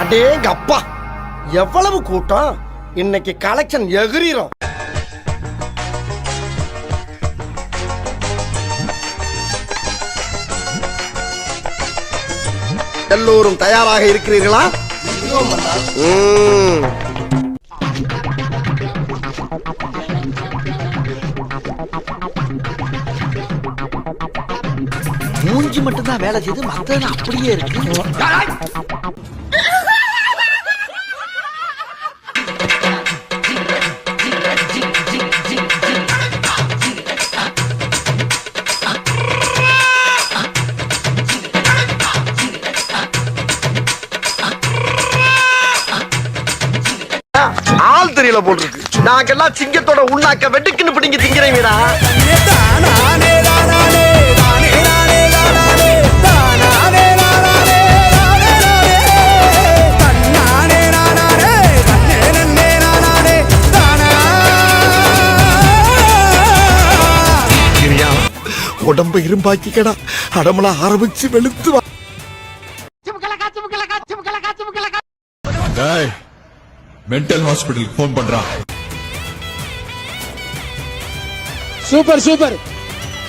அடேங்கப்பா, எவ்வளவு கூட்டம்! இன்னைக்கு கலெக்ஷன் எகிரிரும். எல்லோரும் தயாராக இருக்கிறீர்களா? மூஞ்சி மட்டும்தான் வேலை செய்து மத்தன அப்படியே இருக்கு. ஆள் தெரியல போல் இருக்கு. நாங்கெல்லாம் சிங்கத்தோட உண்ணாக்க வெட்டுக்குன்னு பிடிங்க திங்கிறீங்கடா. உடம்ப இரும்பாக்கிக்கடா, அடமலா ஆரம்பிச்சு வெளுத்து வா. மென்டல் ஹாஸ்பிடல் போன் பண்றான். Super super.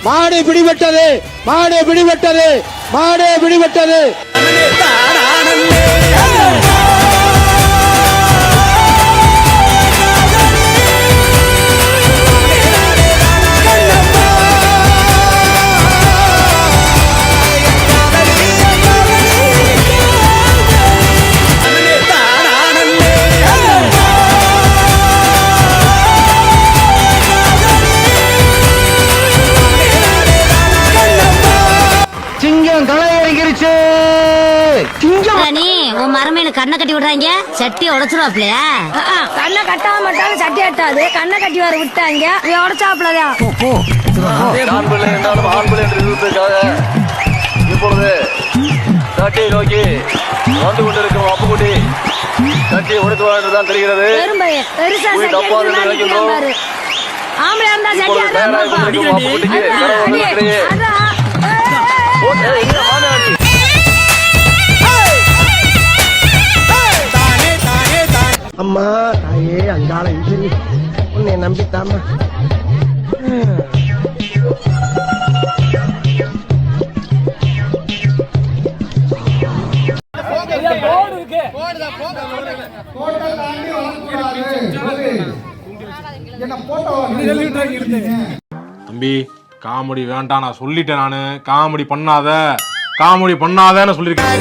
மாடு பிடிபட்டது, மாடு பிடிபட்டது, மாடு பிடிபட்டது. உன் மரமையில கண்ணை கட்டி விடுறாங்க, சட்டியை உடைச்சிருவாப்லையா? கண்ணை கட்டாம மாட்டாலும் சட்டி கட்டாது. கண்ணை கட்டி வர விட்டாங்க, உடைச்சாப்லதான். இப்பொழுது சட்டியை நோக்கி வந்து கொண்டிருக்கும் அப்புக்குட்டி சட்டியை உடைத்துவார் என்றுதான் தெரிகிறது. ஆம்பளை இருந்தா சட்டி அம்மா தாயே, அங்காள இந்திரி, உன்னை நம்பித்தாமா. தம்பி, காமெடி வேண்டாம், நான் சொல்லிட்டேன். நானு காமெடி பண்ணாதன்னு சொல்லிருக்கேன்.